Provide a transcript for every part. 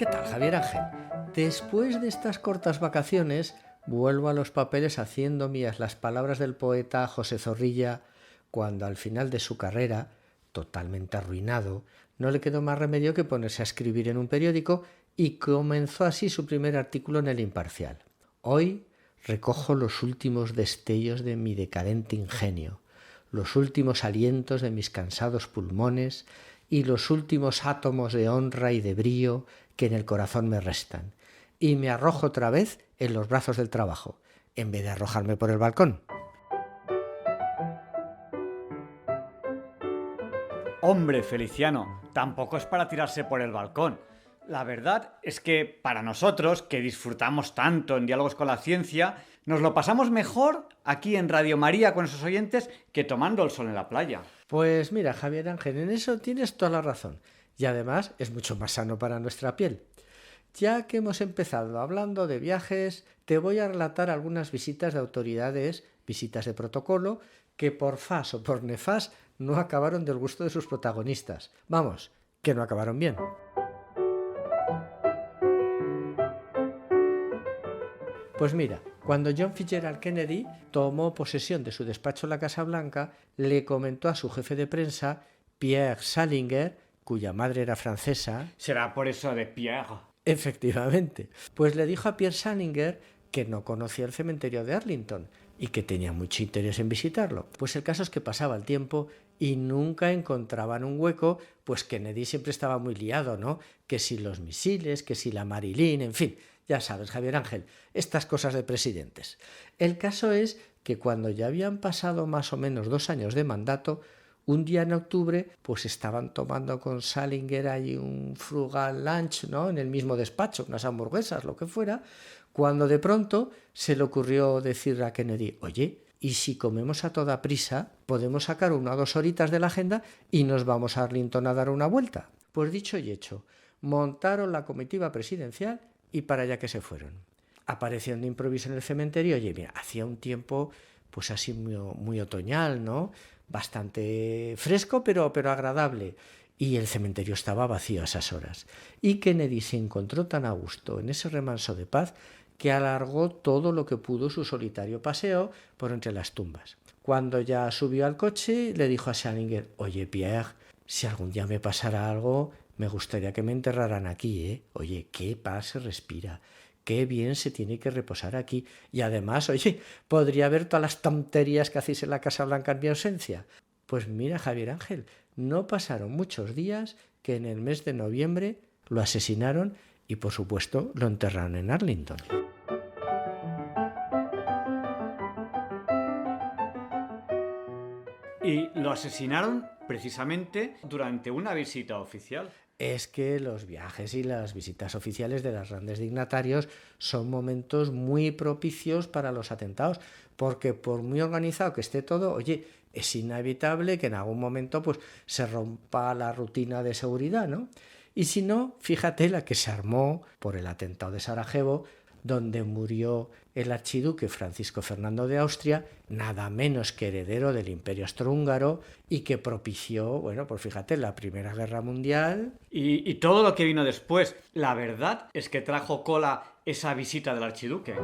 ¿Qué tal, Javier Ángel? Después de estas cortas vacaciones, vuelvo a los papeles haciendo mías las palabras del poeta José Zorrilla, cuando al final de su carrera, totalmente arruinado, no le quedó más remedio que ponerse a escribir en un periódico y comenzó así su primer artículo en El Imparcial. Hoy recojo los últimos destellos de mi decadente ingenio, los últimos alientos de mis cansados pulmones y los últimos átomos de honra y de brío que en el corazón me restan, y me arrojo otra vez en los brazos del trabajo, en vez de arrojarme por el balcón. Hombre, Feliciano, tampoco es para tirarse por el balcón. La verdad es que para nosotros, que disfrutamos tanto en Diálogos con la Ciencia, nos lo pasamos mejor aquí en Radio María con nuestros oyentes que tomando el sol en la playa. Pues mira, Javier Ángel, en eso tienes toda la razón. Y además es mucho más sano para nuestra piel. Ya que hemos empezado hablando de viajes, te voy a relatar algunas visitas de autoridades, visitas de protocolo, que por fas o por nefas no acabaron del gusto de sus protagonistas. Vamos, que no acabaron bien. Pues mira, cuando John Fitzgerald Kennedy tomó posesión de su despacho en la Casa Blanca, le comentó a su jefe de prensa, Pierre Salinger, cuya madre era francesa. Será por eso de Pierre. Efectivamente. Pues le dijo a Pierre Salinger que no conocía el cementerio de Arlington y que tenía mucho interés en visitarlo. Pues el caso es que pasaba el tiempo y nunca encontraban un hueco, pues Kennedy siempre estaba muy liado, ¿no? Que si los misiles, que si la Marilyn, en fin, ya sabes, Javier Ángel, estas cosas de presidentes. El caso es que cuando ya habían pasado más o menos 2 años de mandato, un día en octubre, pues estaban tomando con Salinger ahí un frugal lunch, ¿no? En el mismo despacho, unas hamburguesas, lo que fuera, cuando de pronto se le ocurrió decir a Kennedy, oye, ¿y si comemos a toda prisa, podemos sacar 1 o 2 horitas de la agenda y nos vamos a Arlington a dar una vuelta? Pues dicho y hecho, montaron la comitiva presidencial y para allá que se fueron. Aparecieron de improviso en el cementerio, oye, mira, hacía un tiempo pues así muy otoñal, ¿no? Bastante fresco, pero agradable. Y el cementerio estaba vacío a esas horas. Y Kennedy se encontró tan a gusto en ese remanso de paz que alargó todo lo que pudo su solitario paseo por entre las tumbas. Cuando ya subió al coche, le dijo a Salinger, oye, Pierre, si algún día me pasara algo, me gustaría que me enterraran aquí, ¿eh? Oye, qué paz se respira. Qué bien se tiene que reposar aquí. Y además, oye, podría ver todas las tonterías que hacéis en la Casa Blanca en mi ausencia. Pues mira, Javier Ángel, no pasaron muchos días que en el mes de noviembre lo asesinaron y, por supuesto, lo enterraron en Arlington. Y lo asesinaron precisamente durante una visita oficial. Es que los viajes y las visitas oficiales de los grandes dignatarios son momentos muy propicios para los atentados, porque por muy organizado que esté todo, oye, es inevitable que en algún momento pues se rompa la rutina de seguridad, ¿no? Y si no, fíjate la que se armó por el atentado de Sarajevo, donde murió el archiduque Francisco Fernando de Austria, nada menos que heredero del Imperio Austrohúngaro, y que propició, bueno, pues fíjate, la Primera Guerra Mundial. Y todo lo que vino después. La verdad es que trajo cola esa visita del archiduque.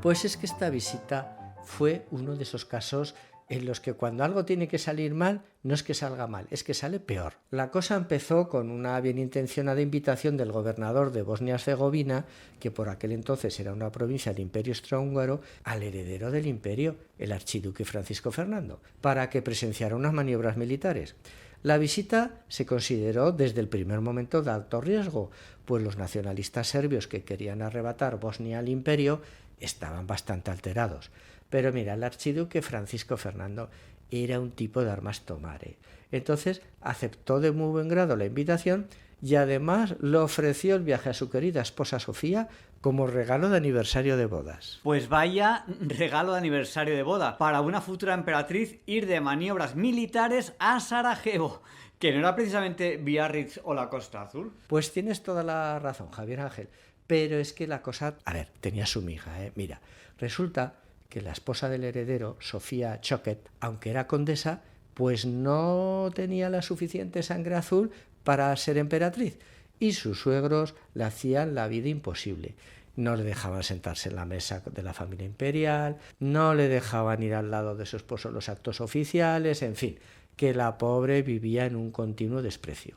Pues es que esta visita fue uno de esos casos en los que cuando algo tiene que salir mal, no es que salga mal, es que sale peor. La cosa empezó con una bien intencionada invitación del gobernador de Bosnia-Herzegovina, que por aquel entonces era una provincia del Imperio Austrohúngaro, al heredero del imperio, el archiduque Francisco Fernando, para que presenciara unas maniobras militares. La visita se consideró desde el primer momento de alto riesgo, pues los nacionalistas serbios que querían arrebatar Bosnia al imperio estaban bastante alterados. Pero mira, el archiduque Francisco Fernando era un tipo de armas tomar, ¿eh? Entonces aceptó de muy buen grado la invitación y además le ofreció el viaje a su querida esposa Sofía como regalo de aniversario de bodas. Pues vaya regalo de aniversario de boda para una futura emperatriz ir de maniobras militares a Sarajevo, que no era precisamente Biarritz o la Costa Azul. Pues tienes toda la razón, Javier Ángel, pero es que la cosa, a ver, tenía su miga, ¿eh? Mira, resulta que la esposa del heredero, Sofía Choquet, aunque era condesa, pues no tenía la suficiente sangre azul para ser emperatriz, y sus suegros le hacían la vida imposible. No le dejaban sentarse en la mesa de la familia imperial, no le dejaban ir al lado de su esposo en los actos oficiales, en fin, que la pobre vivía en un continuo desprecio.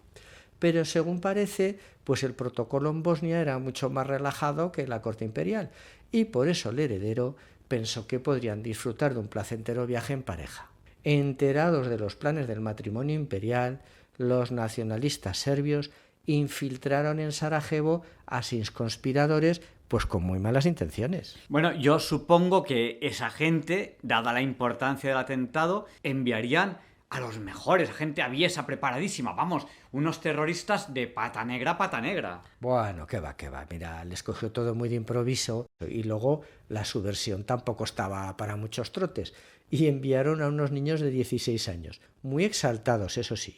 Pero según parece, pues el protocolo en Bosnia era mucho más relajado que en la corte imperial, y por eso el heredero pensó que podrían disfrutar de un placentero viaje en pareja. Enterados de los planes del matrimonio imperial, los nacionalistas serbios infiltraron en Sarajevo a 6 conspiradores, pues con muy malas intenciones. Bueno, yo supongo que esa gente, dada la importancia del atentado, enviarían a los mejores, a gente aviesa, preparadísima, vamos, unos terroristas de pata negra, pata negra. Bueno, qué va, mira, les cogió todo muy de improviso y luego la subversión tampoco estaba para muchos trotes y enviaron a unos niños de 16 años, muy exaltados, eso sí,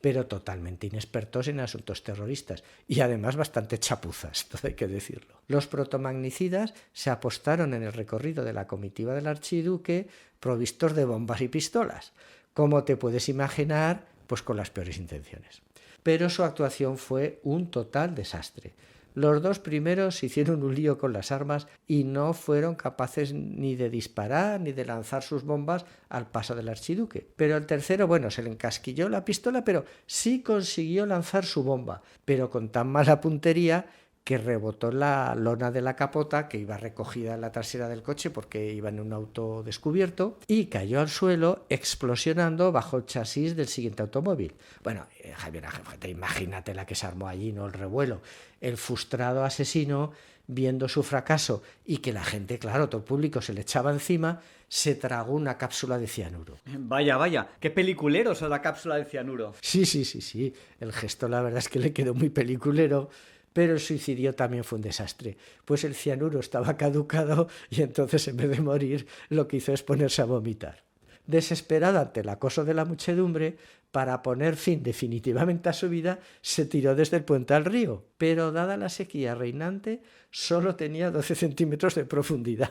pero totalmente inexpertos en asuntos terroristas y además bastante chapuzas, todo hay que decirlo. Los protomagnicidas se apostaron en el recorrido de la comitiva del archiduque provistos de bombas y pistolas, como te puedes imaginar, pues con las peores intenciones. Pero su actuación fue un total desastre. Los 2 primeros hicieron un lío con las armas y no fueron capaces ni de disparar ni de lanzar sus bombas al paso del archiduque. Pero el tercero, bueno, se le encasquilló la pistola, pero sí consiguió lanzar su bomba, pero con tan mala puntería que rebotó en la lona de la capota, que iba recogida en la trasera del coche porque iba en un auto descubierto, y cayó al suelo explosionando bajo el chasis del siguiente automóvil. Bueno, Javier, imagínate la que se armó allí, ¿no? El revuelo. El frustrado asesino, viendo su fracaso y que la gente, claro, todo el público se le echaba encima, se tragó una cápsula de cianuro. Vaya, qué peliculero es la cápsula de cianuro. Sí. El gesto, la verdad es que le quedó muy peliculero. Pero el suicidio también fue un desastre, pues el cianuro estaba caducado y entonces en vez de morir lo que hizo es ponerse a vomitar. Desesperado ante el acoso de la muchedumbre, para poner fin definitivamente a su vida, se tiró desde el puente al río, pero dada la sequía reinante, solo tenía 12 centímetros de profundidad.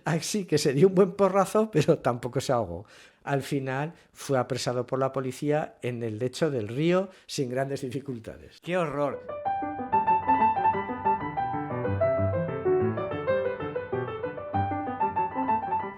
Así que se dio un buen porrazo, pero tampoco se ahogó. Al final fue apresado por la policía en el lecho del río sin grandes dificultades. ¡Qué horror!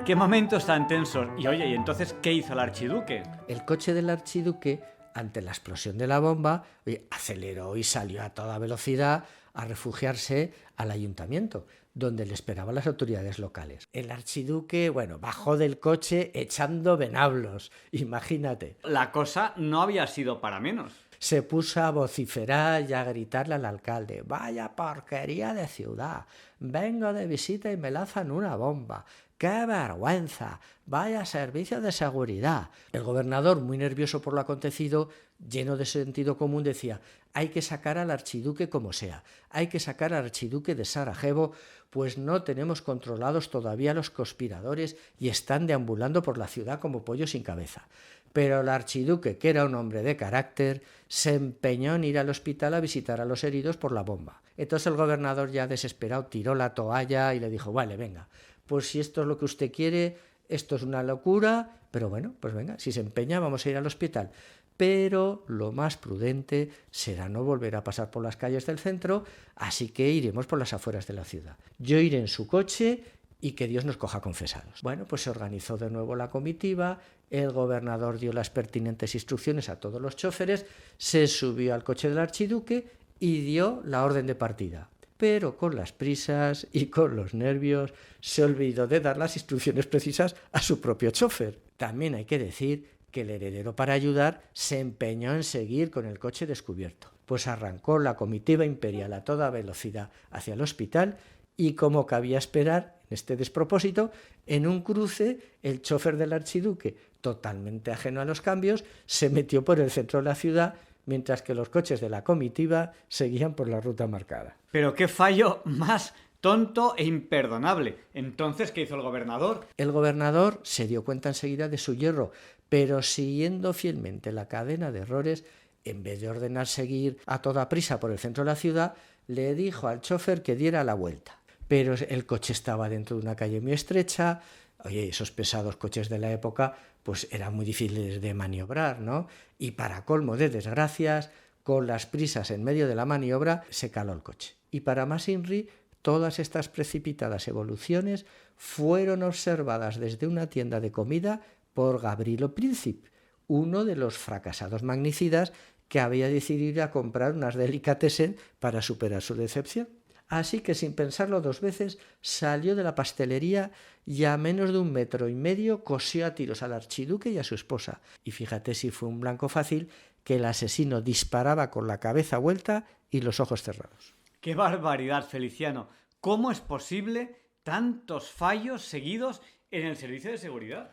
¡Qué momentos tan tensos! Y oye, ¿y entonces qué hizo el archiduque? El coche del archiduque, ante la explosión de la bomba, aceleró y salió a toda velocidad a refugiarse al ayuntamiento, donde le esperaban las autoridades locales. El archiduque, bajó del coche echando venablos, imagínate. La cosa no había sido para menos. Se puso a vociferar y a gritarle al alcalde: «¡Vaya porquería de ciudad! Vengo de visita y me lanzan una bomba. ¡Qué vergüenza! ¡Vaya servicio de seguridad!». El gobernador, muy nervioso por lo acontecido, lleno de sentido común, decía: «Hay que sacar al archiduque como sea. Hay que sacar al archiduque de Sarajevo, pues no tenemos controlados todavía los conspiradores y están deambulando por la ciudad como pollos sin cabeza». Pero el archiduque, que era un hombre de carácter, se empeñó en ir al hospital a visitar a los heridos por la bomba. Entonces el gobernador, ya desesperado, tiró la toalla y le dijo: «Vale, venga, pues si esto es lo que usted quiere, esto es una locura, pero bueno, pues venga, si se empeña vamos a ir al hospital. Pero lo más prudente será no volver a pasar por las calles del centro, así que iremos por las afueras de la ciudad. Yo iré en su coche y que Dios nos coja confesados». Bueno, pues se organizó de nuevo la comitiva, el gobernador dio las pertinentes instrucciones a todos los choferes, se subió al coche del archiduque y dio la orden de partida. Pero con las prisas y con los nervios se olvidó de dar las instrucciones precisas a su propio chofer. También hay que decir que el heredero, para ayudar, se empeñó en seguir con el coche descubierto. Pues arrancó la comitiva imperial a toda velocidad hacia el hospital y, como cabía esperar en este despropósito, en un cruce el chofer del archiduque, totalmente ajeno a los cambios, se metió por el centro de la ciudad, mientras que los coches de la comitiva seguían por la ruta marcada. Pero qué fallo más tonto e imperdonable. Entonces, ¿qué hizo el gobernador? El gobernador se dio cuenta enseguida de su yerro, pero siguiendo fielmente la cadena de errores, en vez de ordenar seguir a toda prisa por el centro de la ciudad, le dijo al chofer que diera la vuelta. Pero el coche estaba dentro de una calle muy estrecha, Oye, esos pesados coches de la época pues eran muy difíciles de maniobrar, ¿no? Y para colmo de desgracias, con las prisas en medio de la maniobra, se caló el coche. Y para más INRI, todas estas precipitadas evoluciones fueron observadas desde una tienda de comida por Gavrilo Princip, uno de los fracasados magnicidas que había decidido ir a comprar unas delicatessen para superar su decepción. Así que sin pensarlo dos veces salió de la pastelería y a menos de 1,5 metros cosió a tiros al archiduque y a su esposa. Y fíjate si fue un blanco fácil, que el asesino disparaba con la cabeza vuelta y los ojos cerrados. ¡Qué barbaridad, Feliciano! ¿Cómo es posible tantos fallos seguidos en el servicio de seguridad?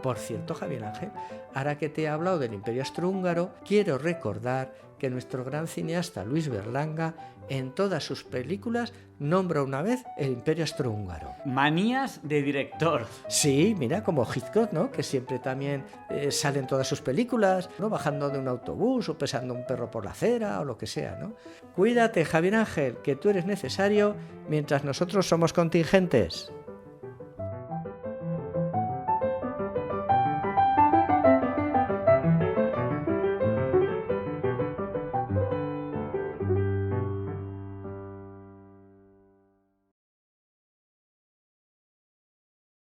Por cierto, Javier Ángel, ahora que te he hablado del Imperio Austrohúngaro, quiero recordar que nuestro gran cineasta Luis Berlanga en todas sus películas nombra una vez el Imperio Austrohúngaro. Manías de director. Sí, mira, como Hitchcock, ¿no? Que siempre también sale en todas sus películas, ¿no? Bajando de un autobús o pesando un perro por la acera o lo que sea, ¿no? Cuídate, Javier Ángel, que tú eres necesario mientras nosotros somos contingentes.